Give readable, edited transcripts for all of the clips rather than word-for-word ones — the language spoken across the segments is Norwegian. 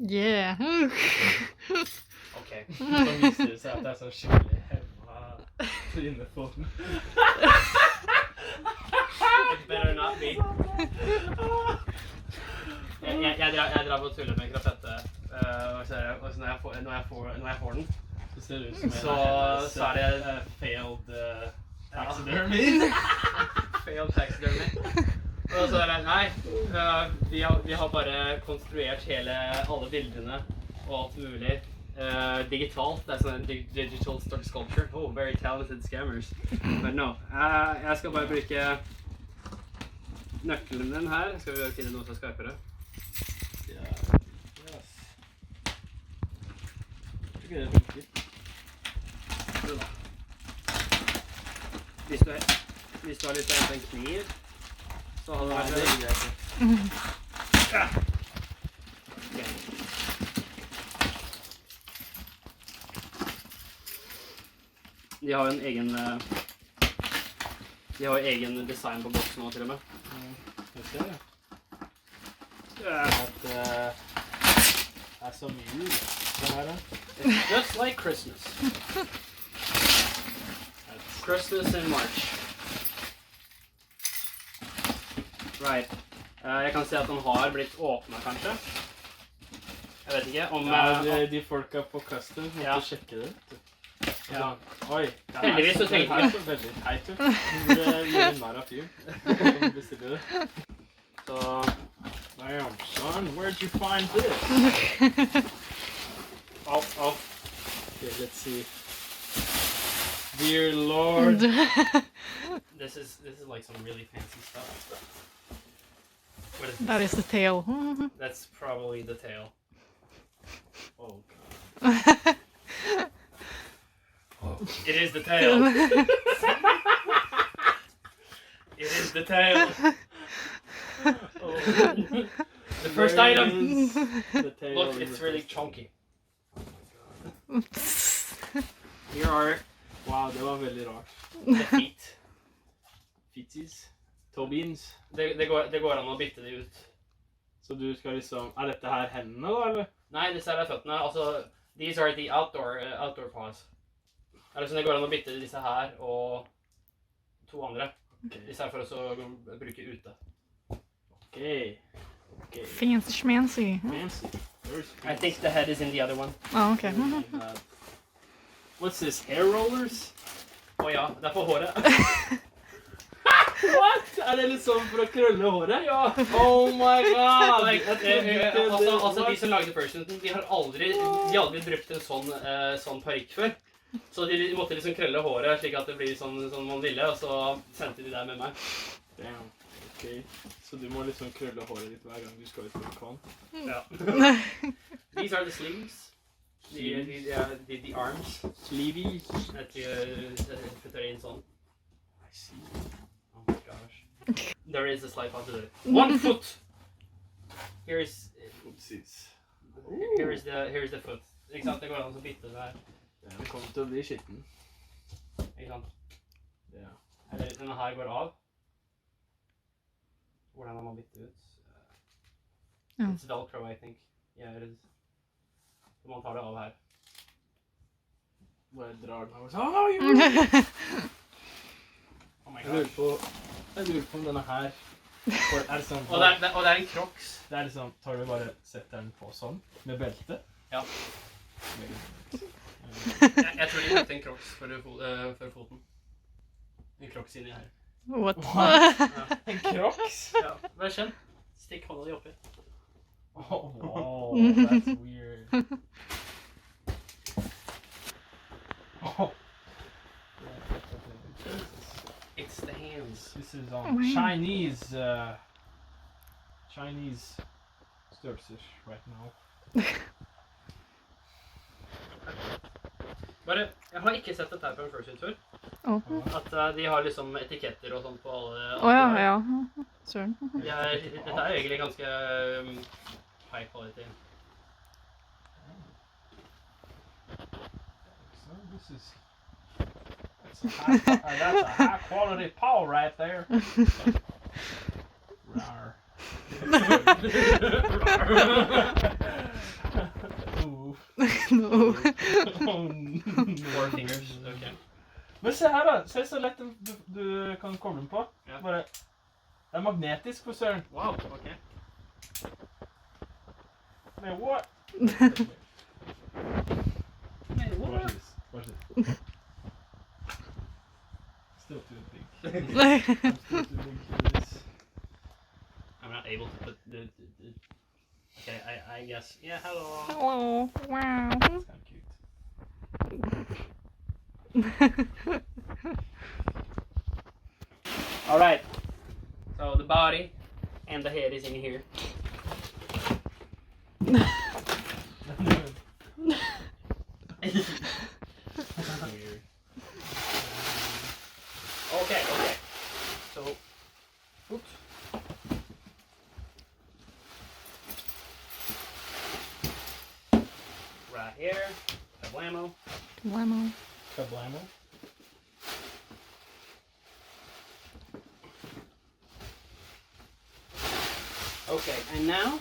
Yeah. Ok, så viser det seg at det er sånn skikkelig hemma trynefoten. It better not be. Jeg drar på tuller med krafette, og når jeg får den, så ser det ut som så er det failed taxidermy. Failed taxidermy. Og så er det, nei, vi har bare konstruert alle bildene og alt mulig digitalt. Det er sånn digital sculpture. Oh, very talented scammers. But no, jeg skal bare bruke nøkkelen din her. Skal vi finne noe som er skarpere? Yes. Jeg tror ikke det funker. Hvis du har lyst til å hente en kniv, så hadde det vært greit. Ja. Okay. De har jo en egen design på boksen nå, til og med. Jeg ser det. At det er som jul, det her. It's just like Christmas. Christmas in March. Right. Jeg kan se at den har blitt åpnet, kanskje. Jeg vet ikke om... de folka på custom måtte sjekke det. Ja. Oi. Heldigvis så tenkte jeg. Det er veldig teit ut. Du gjør en nær av fyr. Kan bestille det. Så... Damn, son, where'd you find this? Oh. Okay, let's see. Dear Lord. This is like some really fancy stuff. What is this? That is the tail. That's probably the tail. Oh god. It is the tail. It is the tail. Oh. The first item. The tail. Look, it's really chunky. Oh Here are... Wow, det var veldig rart. The feet. Feeties. Toe beans. Det går an å bytte de ut. Så du skal liksom... Er dette her hendene da, eller? Nei, disse her er føttene. Altså, these are the outdoor paws. Altså, det går an å bytte disse her og to andre. Okay. Disse her for å bruke ute. Okay. Fancy schmancy. Fancy. I think the head is in the other one. Oh, okay. What's this, hair rollers? Ja, det er for håret. What? Er det litt sånn for å krølle håret? Ja. Oh my god! Altså, de som lagde fursuiten, de har aldri brukt en sånn parikk før. Så de måtte liksom krølle håret slik at det blir sånn man ville, og så sendte de det med meg. Damn. Ok, så du må liksom krølle håret ditt hver gang du skal ut på en kvann? Ja. These are the sleeves. The arms. Sleeves. At you put it in sånn. I see. Oh my gosh. There is a slide onto it. 1 foot! Here's the foot. Ikke sant? Det går an å bytte det her. Det kommer til å bli skitten. Ikke sant? Ja. Eller denne her går av. Hvordan har man byttet ut? It's Velcro, I think. Yeah, it is. Så man tar det av her. Hvor jeg drar den av og så... Oh my god. Jeg lurer på om denne her... Er det sånn... Og det er en crocs. Det er liksom... Tar du bare setter den på sånn? Med belte? Ja. Jeg tror de brukte en crocs for foten. En crocs inni her. What? En crocs? Ja, vær kjent. Stikk hånda di oppi. Oh, wow, that's weird. Oh. It's the hands. This is Chinese Stursish right now. Bare, jeg har ikke sett dette her på en fursuit før. At de har liksom etiketter og sånt på alle. Ja. Søren. Dette er egentlig ganske high quality. So that's a high quality paw right there. Rawr. No. Four fingers, okay. Men se her da, se så lett du kan koble den på. Ja. Bare, det er magnetisk for søren. Wow, okay. Men what? Hey, what? Watch this. Still too big. Okay. I'm still too big for this. I'm not able to put the okay, I guess. Yeah, hello. Hello. Wow. It's kind of cute. All right. So the body and the head is in here. Weird. Okay. So, oops. Right here, kablamo. Lemon. Kablamo. Okay, and now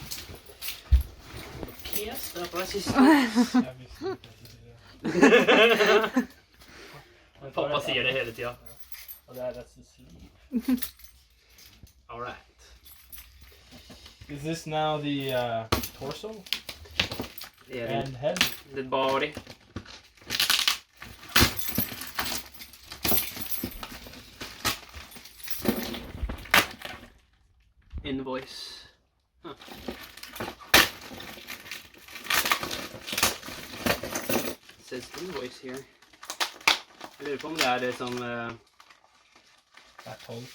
yes, the resistance. Jeg visste ikke at jeg skulle si det. Pappa sier det hele tiden. Og that's the sleeve. All right. Is this now the torso Yeah, and head? the body. Invoice. Huh. It says invoice here. Jeg lurer på om det er det som That hole.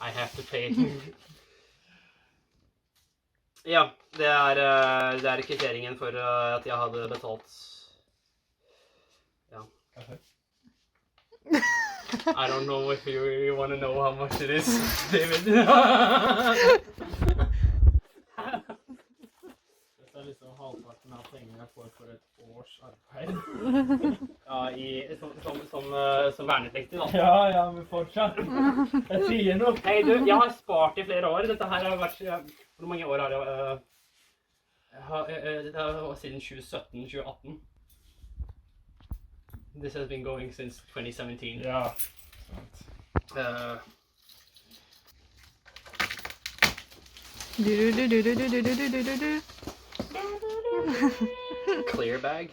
I have to pay. Ja, det er kvitteringen for at jeg hadde betalt. Ja. Kaffe. I don't know if you want to know how much it is, David. Dette er liksom halvparten av pengene jeg får for et års arbeid. Ja, som vernepliktig da. Ja, men fortsatt. Jeg sier noe. Hei du, jeg har spart i flere år. Dette her har vært, hvor mange år har jeg, dette har siden 2017-2018. This has been going since 2017. Ja, sant. Clear bag.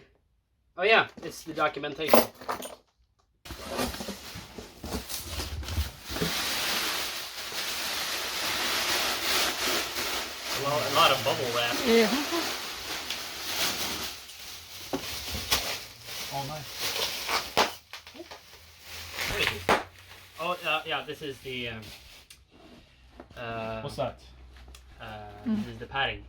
Oh yeah, it's the documentation. Well, a lot of bubble wrap. Yeah. Oh, nice. What is it? Oh, yeah, this is the What's that? this is the padding.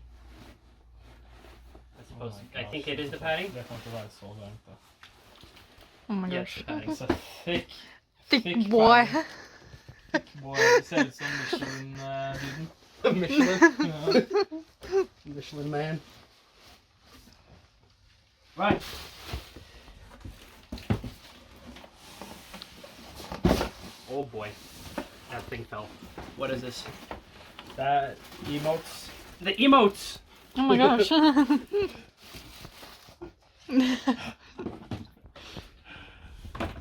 I suppose. my I think gosh. it is the padding. Det kommer til å være så varmt da. Oh my Yes, gosh. the padding. It's a thick Thick boy. padding. Boy, det ser ut som Michelin-duden. Michelin. Michelin man. Right. Oh boy, that thing fell. What is this? Det er emotes. The emotes. Oh my gosh.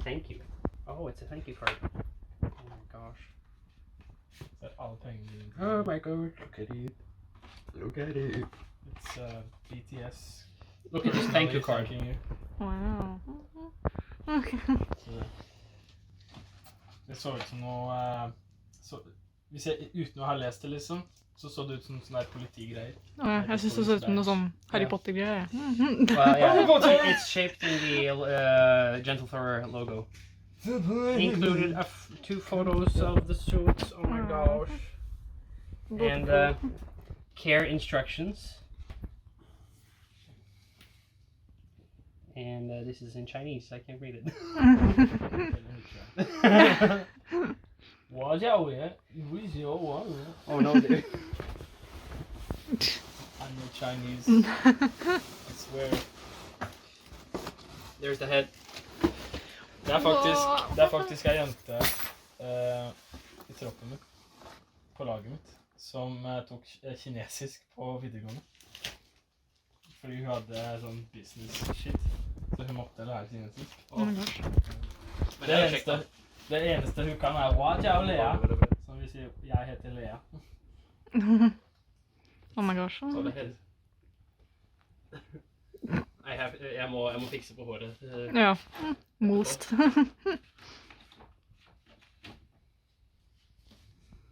Thank you. Oh, it's a thank you card. Oh my gosh. Det er alle pengene dine. Oh my god, look at it. Look at it. It's BTS. Look at this thank you card. Thanking you. Wow. Okay. Så det så ut som noe hvis jeg uten å ha lest det liksom, så det ut som sånne der politigreier. Jeg synes det ser ut som noe sånn Harry Potter-greier. Well, yeah, it's shaped in the GentleFur logo. Included 2 photos of the suits. Oh my gosh. And care instructions. And this is in Chinese. I can't read it. Oh no, dude. I'm not Chinese. I swear. There's the head. Det er faktisk en jente i troppen min, på laget mitt, som tok kinesisk på videregående. fordi hun hadde sånn business shit. Så hun måtte lære sine ting. Oh my gosh. Men det er kjekt da. Det eneste hun kan Hva ciao Lea. Som vi sier, jeg heter Lea. Oh my gosh. Så det head. Jeg må fikse på håret. Ja. Most.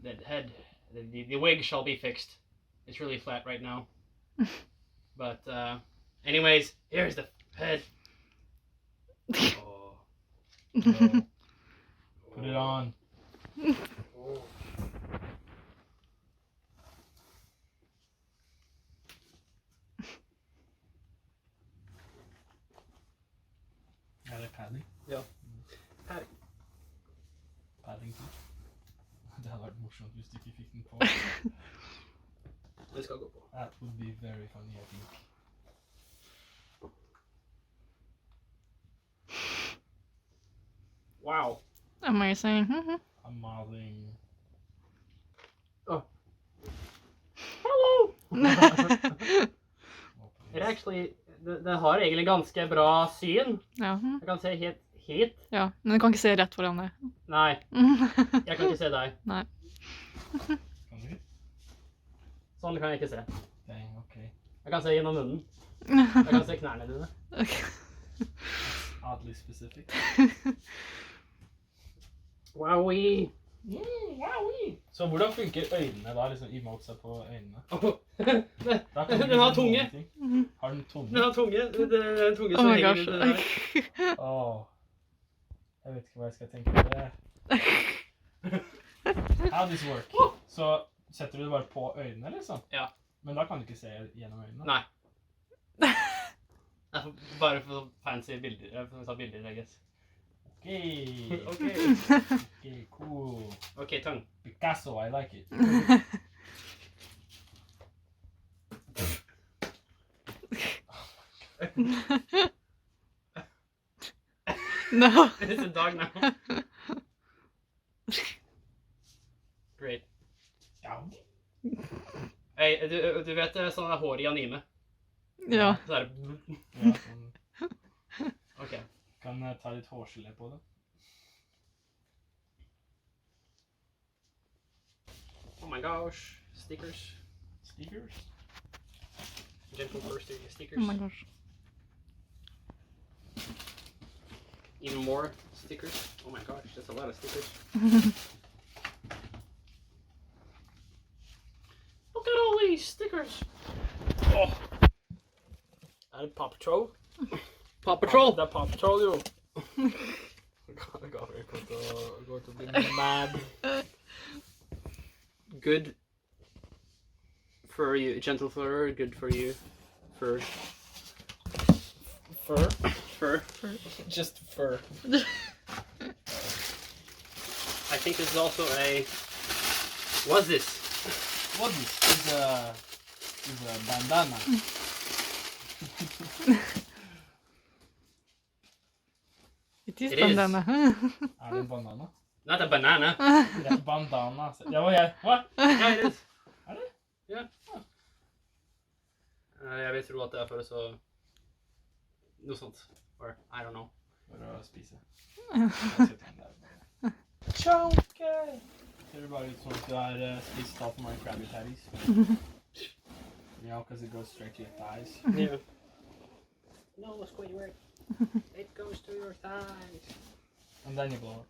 The head, the wig shall be fixed. It's really flat right now. But anyways, here's the head. Oh. Put it on. Oh. Er det padding? Ja. Padding. Padding til. Det hadde vært morsomt hvis du ikke fikk den på. Det skal gå på. That would be very funny, I think. Wow. Amazing. Amazing. Oh. Hello! It actually, det har egentlig ganske bra syn. Ja. Jeg kan se helt hit. Ja, men du kan ikke se rett foran deg. Nei, jeg kan ikke se deg. Nei. Kan du ikke? Sånn kan jeg ikke se. Dang, ok. Jeg kan se gjennom munnen. Jeg kan se knærne dine. Oddly specific. Wowie! Wowie! Så hvordan funker øynene da, liksom emotes på øynene? Da kan du Den har se tunge. noen ting. Har den tunge? Den har tunge. Det er en tunge Oh som my henger gosh. ut der. Åh. Jeg vet ikke hva jeg skal tenke på det. How this work? Så setter du det bare på øynene, liksom? Ja. Men da kan du ikke se gjennom øynene? Nei. Bare for fancy bilder. For å ta bilder, I guess. Okay. Okay. Okay, cool. Okay, tongue. Picasso, I like it. No. It's a dog now. Great. Ja. Hey, du vet sånn er hår I anime? Ja. Så er det... Ja, sånn. Ok. Kan ta litt hårgelé på det. Oh my gosh. Stickers. Stickers? GentleFur stickers. Oh my gosh. Even more stickers. Oh my gosh, that's a lot of stickers. Look at all these stickers. Oh. Er det Paw Patrol? Paw Patrol? Det Paw Patrol, jo. Jeg kommer til å bli mad. Good for you. GentleFur, good for you. Fur. Fur? Fur. Just fur. I think this is also a... What's this? What is a bandana? It is It is. bandana. Er det en banana? Not a banana. Det er bandana. Det var jeg. Hva? Yeah, it is. Er det? Ja. Jeg vil tro at det er for å så... Noe sånt. Or, I don't know. For å spise. Chonke! Ser det bare ut som at du har spist alt for mange Krabby Patties. You know, because it goes straight to your thighs. Yeah. No, Squidward. It goes to your thighs. And then you blow it.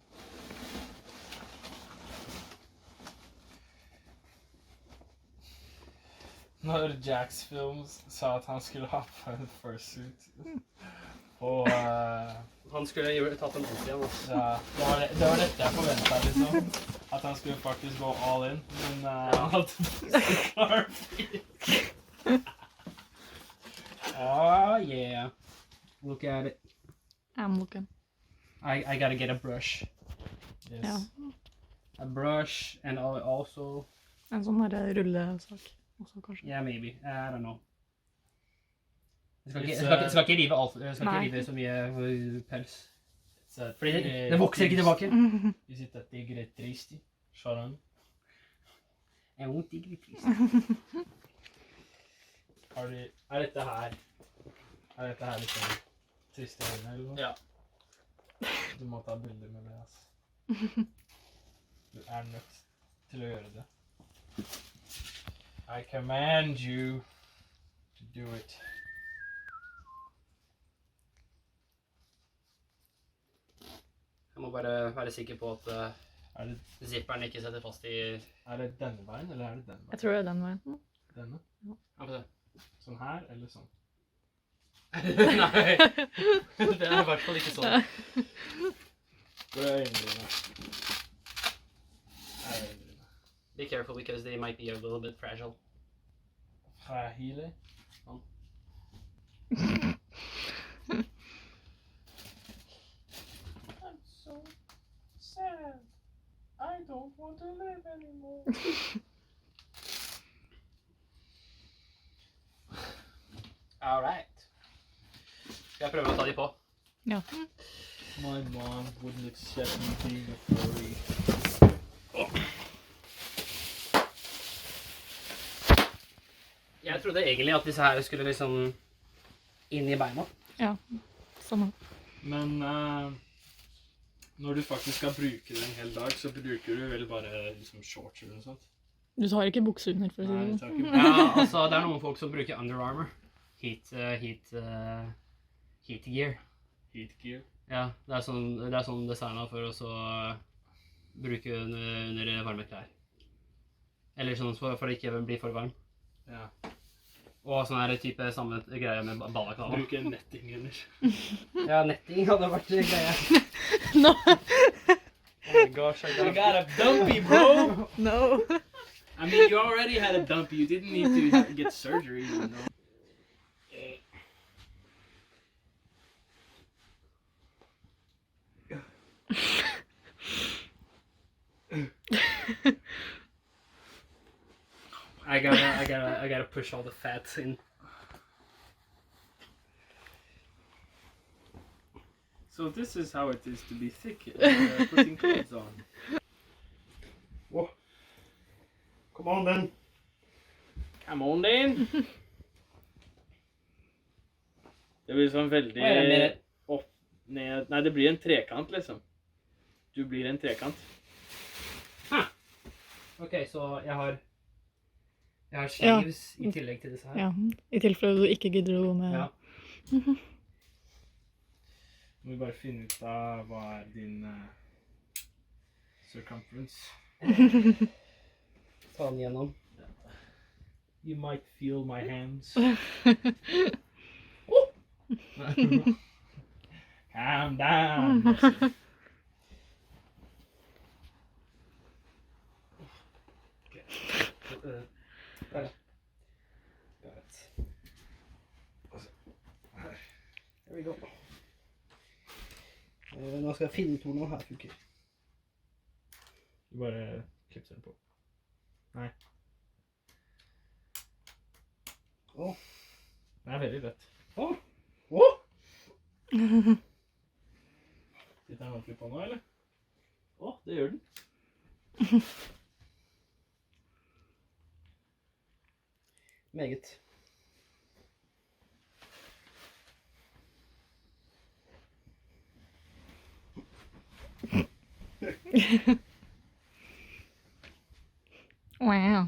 Når Jax Films sa at han skulle ha på en fursuit. Og Han skulle tatt en ut igjen, altså. ja, det var dette jeg forventet, liksom. At han skulle faktisk gå all in. Men han hadde klar. Oh, yeah. Look at it. I'm looking. I gotta get a brush. Yes. Ja. A brush, and also... En sånn der rullesak også, kanskje. Yeah, maybe. I don't know. Jeg It's, skal ikke rive alt, jeg skal Nei. ikke rive så mye pels. Fordi Det vokser ikke tilbake. Vi sitter tigre tristi. Sharon. Jeg er tigre trist. Er dette her Er dette her liksom triste øyne, eller noe? Ja. Du må ta bilder med det, altså. Du nødt til å gjøre det. I command you to do it. Jeg må bare være sikker på at Det, zipperen ikke setter fast i... er det denne veien, eller er det denne veien? Jeg tror det er den veien. Denne? Ja, få se. Sånn her, eller sånn? Nei, det er i hvert fall ikke sånn. Hvor er øynene dine? Her er øynene dine. Be careful because they might be a little bit fragile. Fragile? Sånn. I'm so sad. I don't want to live anymore. All right. Skal jeg prøve å ta de på? Ja. My mom wouldn't accept me being a furry. Jeg trodde egentlig at disse her skulle liksom inn i beina. Ja, samme. Men når du faktisk skal bruke det en hel dag, så bruker du vel bare liksom shorts eller noe sånt? Du tar ikke bukse under, for å si Nei, det jeg sånn. tar ikke Ja, altså det er noen folk som bruker Under Armour. Heat gear. heat gear. Ja, det er sånn designet for å så bruke under varme klær. Eller sånn for å ikke bli for varm. Ja. Og sånn er det type samme greie med balaklava. Bruker netting eller? Ja, netting hadde vært greie. No. Oh my gosh, I got a dumpy, bro! No. I mean, you already had a dumpy. You didn't need to get surgery, you know. I gotta push all the fats in. So this is how it is to be thick, putting clothes on. Whoa. Come on then. Come on then. Det blir sånn veldig Wait a minute. opp, ned. Nei, det blir en trekant, liksom. Du blir en trekant. Ok, så jeg har sleeves i tillegg til disse her. Ja, i tilfelle du ikke gidder å gå med. Ja. Må vi bare finne ut av hva er din circumference. Ta den gjennom. You might feel my hands. Calm down. There. Got it. There we go. Nå skal jeg finne ut hvor noe her funker. Du bare klipser den på. Nei. Åh. Det er veldig lett. Åh. Åh. Sitter den ordentlig på nå, eller? Åh, det gjør den. Meget. Wow.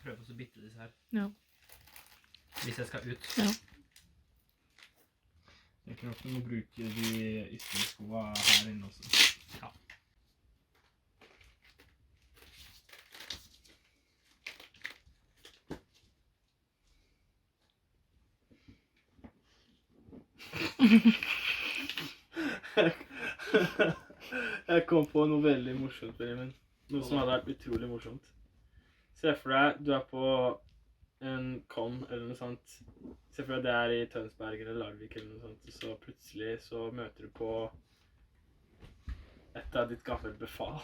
Prøv å bytte disse her. Ja. Hvis jeg skal ut. Ja. Jeg tror at du må bruke de ytre skoene her inne også. Ja. Jeg kom på noe veldig morsomt, Benjamin. Noe som hadde vært utrolig morsomt. Se for deg, du er på en con eller noe sånt. Se for deg det er i Tønsberg eller Larvik eller noe sånt. Så plutselig så møter du på et av ditt gammelt befal.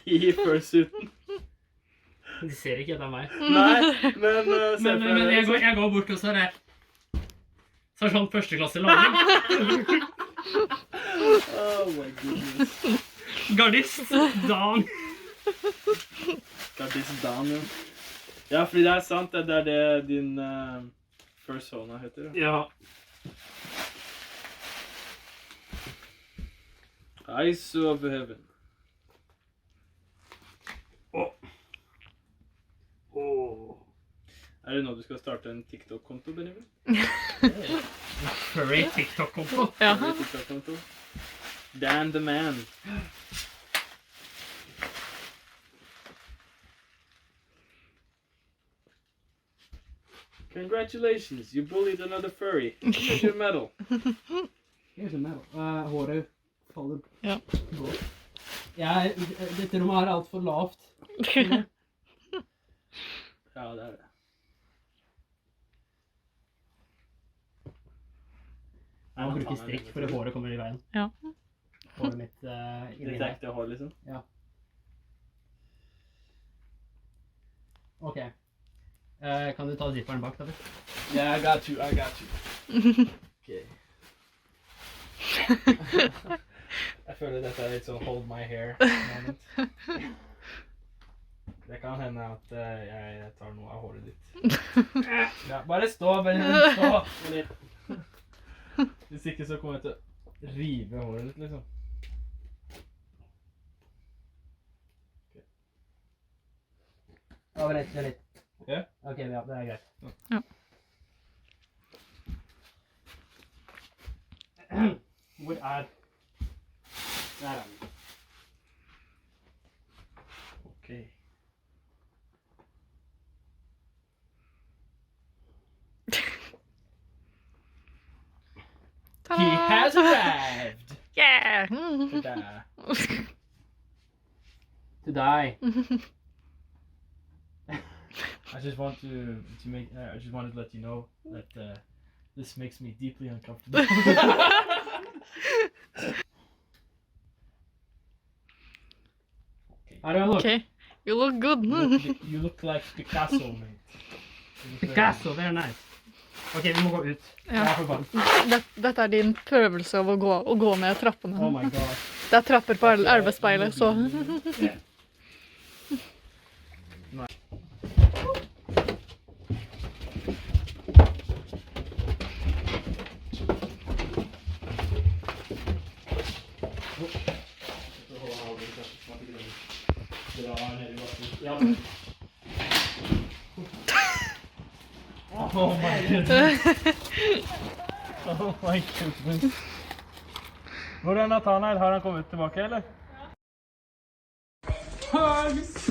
I fursuiten. De ser ikke at det er meg. Nei, men se for Men deg det. jeg går bort og så er det sånn førsteklasse laging. Oh my goodness. Gardist. Dan. Gardist Dan, ja. Ja, fordi det er sant, det er det din fursona heter. Da. Ja. Eyes of heaven. Er det nå du skal starte en TikTok-konto, Benjamin? Furry TikTok-konto. Ja. TikTok-konto. Dan the man. Congratulations, you bullied another furry. Here's your medal. Here's a medal. Håret faller Ja. godt. Dette rommet her er alt for lavt. Ja, det er det. Jeg må bruke strikk for at håret kommer i veien. Ja. Håret mitt inni Litt der. ekte hår, liksom. Ja. Ok. Kan du ta zipperen bak, David? Yeah, I got you. Okay. Jeg føler dette er litt sånn hold my hair moment. Det kan hende at jeg tar noe av håret ditt. Ja, bare stå, Benjamin, stå! Hvis ikke så kommer jeg til å rive håret ditt, liksom. Ja, vent litt. Ja? Ok, ja, det er greit. Ja. Hvor er... Der er den. Ok. He has arrived! Yeah! Ta-da. To die. I just want to make. I just wanted to let you know that this makes me deeply uncomfortable. I don't look. Okay, you look good. You look like Picasso, mate. Picasso, very nice. Ok, vi må gå ut. Ja. Jeg er forbannet. Dette er din prøvelse av å gå ned trappene. Oh my god. Det er trapper på arbeidsspeilet, så... Oh my goodness. Oh my goodness. Hvor er Nathanael? Har han kommet tilbake, eller? Hugs!